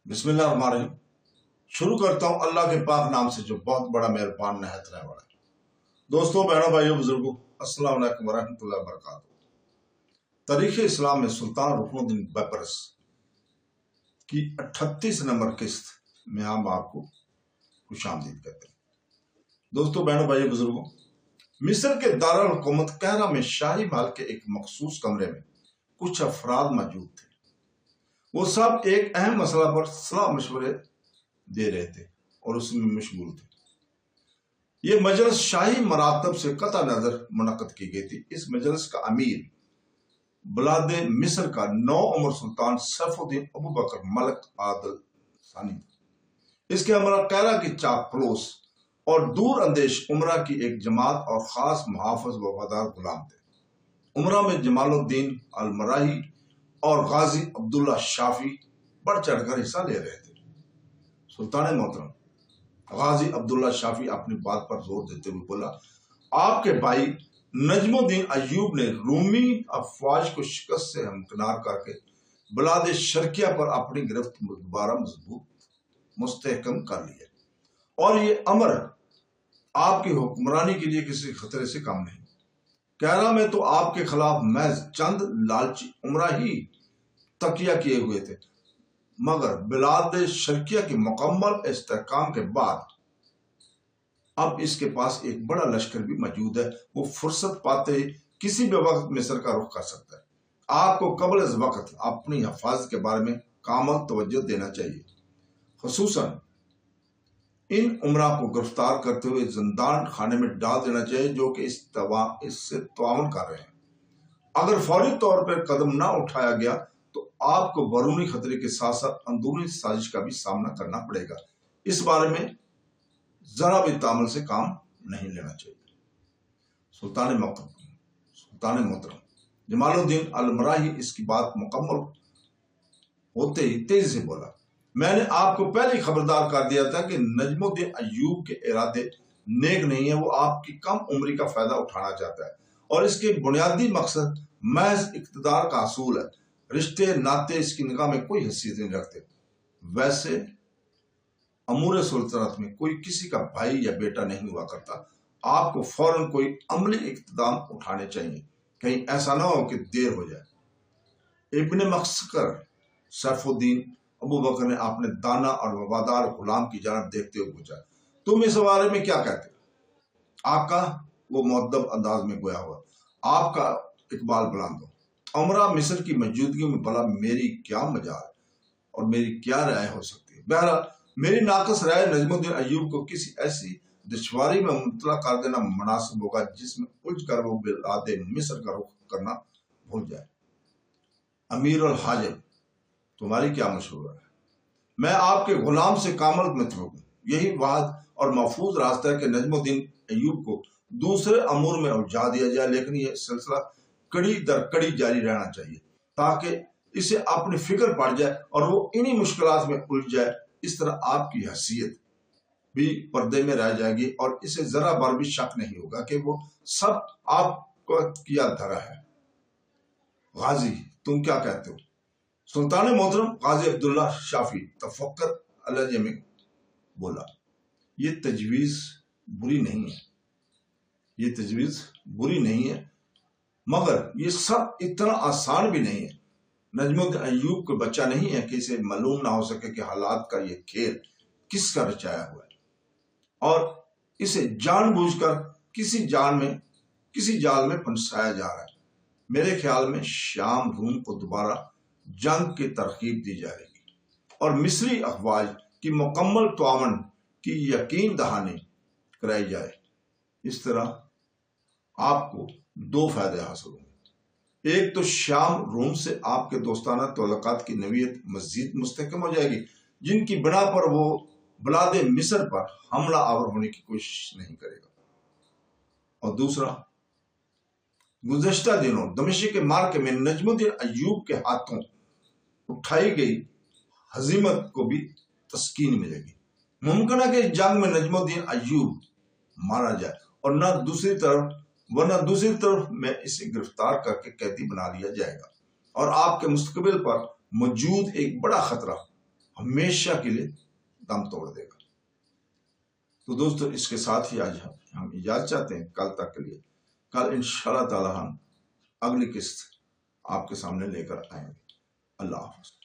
بسم اللہ الرحمن الرحیم۔ شروع کرتا ہوں اللہ کے پاک نام سے جو بہت بڑا مہربان نہایت رحم والا ہے۔ دوستوں، بہنوں، بھائیوں، بزرگوں، السلام علیکم ورحمۃ اللہ وبرکاتہ۔ تاریخ اسلام میں سلطان رکن الدین بیبرس کی 38 نمبر قسط میں ہم آپ کو خوش آمدید کہتے ہیں۔ دوستوں، بہنوں، بھائیوں، بزرگوں، مصر کے دارالحکومت قاہرہ میں شاہی محل کے ایک مخصوص کمرے میں کچھ افراد موجود تھے۔ وہ سب ایک اہم مسئلہ پر صلاح مشورے دے رہے تھے اور اس میں مشغول تھے۔ یہ مجلس شاہی مراتب سے قطع نظر منعقد کی گئی تھی۔ اس مجلس کا امیر بلاد مصر کا نو عمر سلطان سیف الدین ابوبکر ملک عادل ثانی تھا۔ اس کے ہمراہ قاہرہ کی چاک پلوس اور دور اندیش عمرہ کی ایک جماعت اور خاص محافظ وفادار غلام تھے۔ عمرہ میں جمال الدین المراہی اور غازی عبداللہ شافی بڑھ چڑھ کر حصہ لے رہے تھے۔ سلطان محترم غازی عبداللہ شافی اپنی بات پر زور دیتے ہوئے بولا، آپ کے بھائی نجم الدین ایوب نے رومی افواج کو شکست سے ہمکنار کر کے بلاد شرقیہ پر اپنی گرفت دوبارہ مستحکم کر لی ہے، اور یہ امر آپ کی حکمرانی کے لیے کسی خطرے سے کم نہیں۔ قاہرہ میں تو آپ کے خلاف محض چند لالچی عمرہ ہی تکیہ کیے ہوئے تھے، مگر بلاد شرقیہ کی مکمل استحکام کے بعد اب اس کے پاس ایک بڑا لشکر بھی موجود ہے۔ وہ فرصت پاتے ہی کسی بھی وقت مصر کا رخ کر سکتا ہے۔ آپ کو قبل از وقت اپنی حفاظت کے بارے میں کامل توجہ دینا چاہیے، خصوصاً ان عمرہ کو گرفتار کرتے ہوئے زندان خانے میں ڈال دینا چاہیے جو کہ اس سے تعاون کر رہے ہیں۔ اگر فوری طور پر قدم نہ اٹھایا گیا تو آپ کو بیرونی خطرے کے ساتھ ساتھ اندرونی سازش کا بھی سامنا کرنا پڑے گا۔ اس بارے میں ذرا بھی تامل سے کام نہیں لینا چاہیے۔ سلطان محترم جمال الدین المراہی اس کی بات مکمل ہوتے ہی تیزی سے بولا، میں نے آپ کو پہلے ہی خبردار کر دیا تھا کہ نجم الدین ایوب کے ارادے نیک نہیں ہیں۔ وہ آپ کی کم عمری کا فائدہ اٹھانا چاہتا ہے اور اس کے بنیادی مقصد محض اقتدار کا حصول ہے۔ رشتے ناطے اس کی نگاہ میں کوئی حیثیت نہیں رکھتے۔ ویسے امور سلطنت میں کوئی کسی کا بھائی یا بیٹا نہیں ہوا کرتا۔ آپ کو فوراً کوئی عملی اقدام اٹھانے چاہیے، کہیں ایسا نہ ہو کہ دیر ہو جائے۔ ابن مخصر سیف الدین ابوبکر نے اپنے دانا اور وفادار غلام کی جانب دیکھتے ہوئے پوچھا، تم اس بارے میں کیا کہتے ہو؟ آقا، وہ مؤدب انداز میں گویا ہوا، آپ کا اقبال بلند ہو۔ عمرہ مصر کی موجودگی میں بھلا میری کیا مجال اور میری کیا رائے ہو سکتی ہے؟ بہرحال میری ناقص رائے نجم الدین ایوب کو کسی ایسی دشواری میں مبتلا کر دینا مناسب ہوگا جس میں الجھ کر وہ بلاد مصر کا رخ کرنا بھول جائے۔ امیر الحاجب، تمہاری کیا مشورہ ہے؟ میں آپ کے غلام سے کامل متفق ہوں۔ یہی واحد اور محفوظ راستہ ہے کہ نجم الدین ایوب کو دوسرے امور میں الجھا دیا جائے، لیکن یہ سلسلہ کڑی در کڑی جاری رہنا چاہیے تاکہ اسے اپنی فکر پڑ جائے اور وہ انہی مشکلات میں الجھ جائے۔ اس طرح آپ کی حیثیت بھی پردے میں رہ جائے گی اور اسے ذرا بار بھی شک نہیں ہوگا کہ وہ سب آپ کو کیا دھرا ہے۔ غازی، تم کیا کہتے ہو؟ سلطان محترم غازی عبداللہ شافی تفکر الجے میں بولا، یہ تجویز بری نہیں ہے، مگر یہ سب اتنا آسان بھی نہیں ہے۔ نجم الدین ایوب کوئی بچہ نہیں ہے کہ اسے معلوم نہ ہو سکے کہ حالات کا یہ کھیل کس کا رچایا ہوا ہے اور اسے جان بوجھ کر کسی جال میں پھنسایا جا رہا ہے۔ میرے خیال میں شام روم کو دوبارہ جنگ کی ترغیب دی جائے گی اور مصری افواج کی مکمل تعاون کی یقین دہانی کرائی جائے۔ اس طرح آپ کو دو فائدے حاصل ہوں گے۔ ایک تو شام روم سے آپ کے دوستانہ تعلقات کی نوعیت مزید مستحکم ہو جائے گی، جن کی بنا پر وہ بلاد مصر پر حملہ آور ہونے کی کوشش نہیں کرے گا۔ اور دوسرا، گزشتہ دنوں دمشق کے مارکے میں نجم الدین ایوب کے ہاتھوں اٹھائی گئی ہزیمت کو بھی تسکین ملے گی۔ ممکن ہے کہ جنگ میں نجم الدین ایوب مارا جائے اور دوسری طرف میں اسے گرفتار کر کے قیدی بنا لیا جائے گا اور آپ کے مستقبل پر موجود ایک بڑا خطرہ ہمیشہ کے لیے دم توڑ دے گا۔ تو دوستو اس کے ساتھ ہی آج ہم اجازت چاہتے ہیں کل تک کے لیے۔ کل انشاءاللہ تعالی ہم اگلی قسط آپ کے سامنے لے کر آئیں گے۔ اللہ حافظ۔